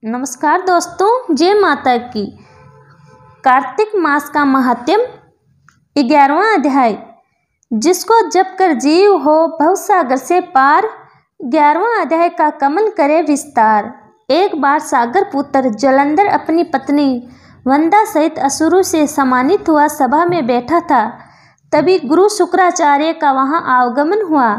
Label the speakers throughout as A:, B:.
A: नमस्कार दोस्तों, जय माता की। कार्तिक मास का महात्म्य 11वां अध्याय। जिसको जप कर जीव हो भवसागर से पार। 11वां अध्याय का कमन करे विस्तार। एक बार सागर पुत्र जलंधर अपनी पत्नी वंदा सहित असुरों से सम्मानित हुआ सभा में बैठा था। तभी गुरु शुक्राचार्य का वहां आगमन हुआ।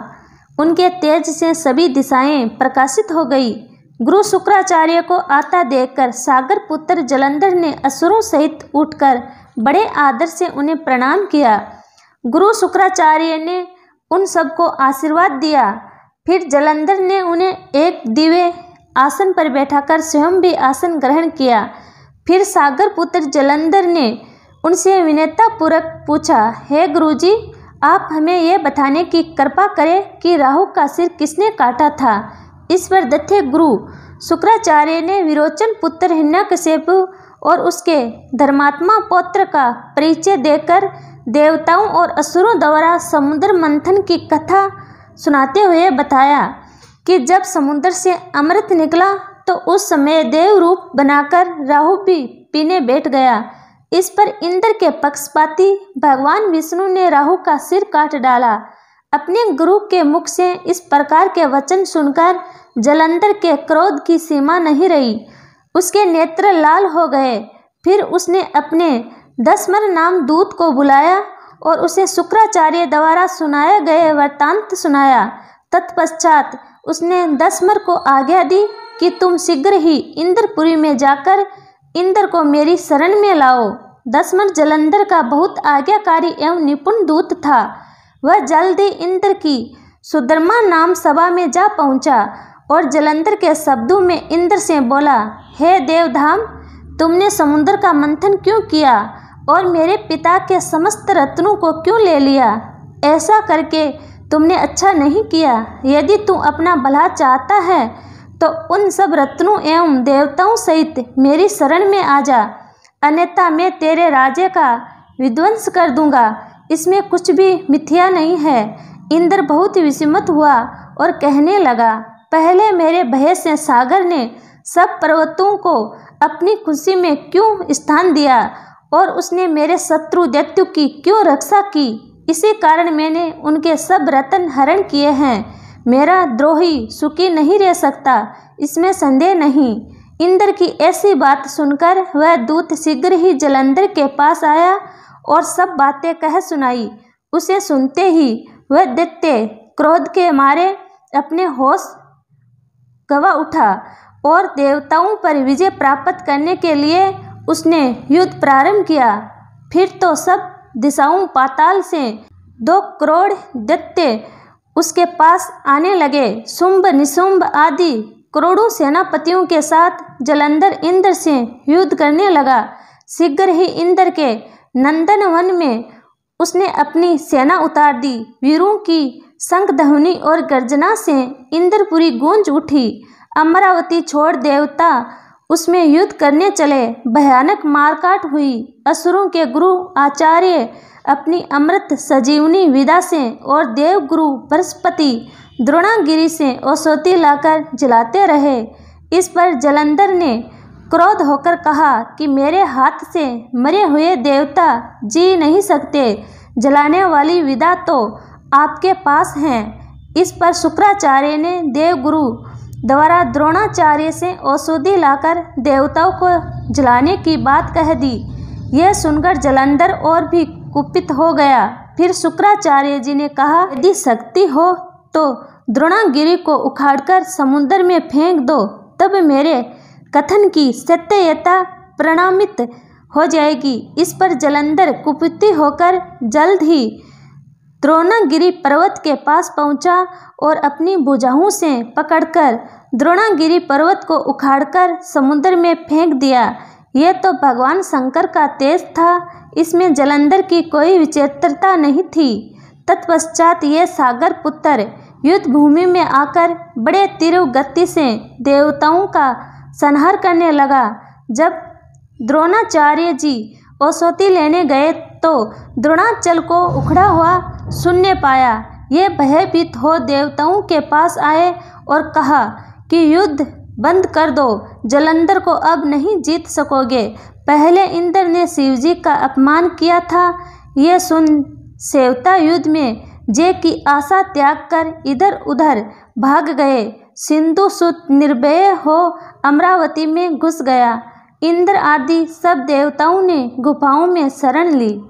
A: उनके तेज से सभी दिशाएं प्रकाशित हो गई। गुरु शुक्राचार्य को आता देखकर सागर पुत्र जलंधर ने असुरों सहित उठकर बड़े आदर से उन्हें प्रणाम किया। गुरु शुक्राचार्य ने उन सबको आशीर्वाद दिया। फिर जलंधर ने उन्हें एक दिव्य आसन पर बैठाकर स्वयं भी आसन ग्रहण किया। फिर सागर पुत्र जलंधर ने उनसे विनम्रतापूर्वक पूछा, हे गुरुजी, आप हमें यह बताने की कृपा करें कि राहु का सिर किसने काटा था। इस पर दत्ते गुरु शुक्राचार्य ने विरोचन पुत्र हिरण्यकशिपु और उसके धर्मात्मा पौत्र का परिचय देकर देवताओं और असुरों द्वारा समुद्र मंथन की कथा सुनाते हुए बताया कि जब समुद्र से अमृत निकला तो उस समय देव रूप बनाकर राहु भी पीने बैठ गया। इस पर इंद्र के पक्षपाती भगवान विष्णु ने राहु का सिर काट डाला। अपने गुरु के मुख से इस प्रकार के वचन सुनकर जलंधर के क्रोध की सीमा नहीं रही। उसके नेत्र लाल हो गए। फिर उसने अपने दसमर नाम दूत को बुलाया और उसे शुक्राचार्य द्वारा सुनाया गए वृत्तांत सुनाया। तत्पश्चात उसने दसमर को आज्ञा दी कि तुम शीघ्र ही इंद्रपुरी में जाकर इंद्र को मेरी शरण में लाओ। दसमर जलंधर का बहुत आज्ञाकारी एवं निपुण दूत था। वह जल्दी इंद्र की सुधर्मा नाम सभा में जा पहुंचा और जलंधर के शब्दों में इंद्र से बोला, हे देवधाम, तुमने समुद्र का मंथन क्यों किया और मेरे पिता के समस्त रत्नों को क्यों ले लिया। ऐसा करके तुमने अच्छा नहीं किया। यदि तू अपना भला चाहता है तो उन सब रत्नों एवं देवताओं सहित मेरी शरण में आ जा, अन्यथा मैं तेरे राज्य का विध्वंस कर दूंगा। इसमें कुछ भी मिथ्या नहीं है। इंद्र बहुत विस्मित हुआ और कहने लगा, पहले मेरे भय से सागर ने सब पर्वतों को अपनी खुशी में क्यों स्थान दिया और उसने मेरे शत्रु दैत्यों की क्यों रक्षा की। इसी कारण मैंने उनके सब रत्न हरण किए हैं। मेरा द्रोही सुखी नहीं रह सकता, इसमें संदेह नहीं। इंद्र की ऐसी बात सुनकर वह दूत शीघ्र ही जलंधर के पास आया और सब बातें कह सुनाई। उसे सुनते ही वह दैत्य क्रोध के मारे अपने होश गवा उठा और देवताओं पर विजय प्राप्त करने के लिए उसने युद्ध प्रारंभ किया। फिर तो सब दिशाओं पाताल से 2 करोड़ दैत्य उसके पास आने लगे। शुंभ निशुंभ आदि करोड़ों सेनापतियों के साथ जलंधर इंद्र से युद्ध करने लगा। शीघ्र ही इंद्र के नंदन वन में उसने अपनी सेना उतार दी। वीरों की शंख ध्वनि और गर्जना से इंद्रपुरी गूंज उठी। अमरावती छोड़ देवता उसमें युद्ध करने चले। भयानक मारकाट हुई। असुरों के गुरु आचार्य अपनी अमृत सजीवनी विदा से और देव गुरु बृहस्पति द्रोणागिरी से औषधि लाकर जलाते रहे। इस पर जलंधर ने क्रोध होकर कहा कि मेरे हाथ से मरे हुए देवता जी नहीं सकते। जलाने वाली विदा तो आपके पास हैं। इस पर शुक्राचार्य ने देवगुरु द्वारा द्रोणाचार्य से औषधि लाकर देवताओं को जलाने की बात कह दी। यह सुनकर जलंधर और भी कुपित हो गया। फिर शुक्राचार्य जी ने कहा, यदि शक्ति हो तो द्रोणागिरी को उखाड़कर समुद्र में फेंक दो, तब मेरे कथन की सत्यता प्रमाणित हो जाएगी। इस पर जलंधर कुपित होकर जल्द ही द्रोणागिरी पर्वत के पास पहुंचा और अपनी भुजाओं से पकड़कर द्रोणागिरी पर्वत को उखाड़कर समुद्र में फेंक दिया। यह तो भगवान शंकर का तेज था। इसमें जलंधर की कोई विचित्रता नहीं थी। तत्पश्चात यह सागर पुत्र युद्ध भूमि में आकर बड़े तीव्र गति से देवताओं का संहार करने लगा। जब द्रोणाचार्य जी औषधि लेने गए तो द्रोणाचल को उखड़ा हुआ शून्य पाया। ये भयभीत हो देवताओं के पास आए और कहा कि युद्ध बंद कर दो, जलंधर को अब नहीं जीत सकोगे। पहले इंद्र ने शिवजी का अपमान किया था। ये सुन सेवता युद्ध में जय की आशा त्याग कर इधर उधर भाग गए। सिंधु सुत निर्भय हो अमरावती में घुस गया। इंद्र आदि सब देवताओं ने गुफाओं में शरण ली।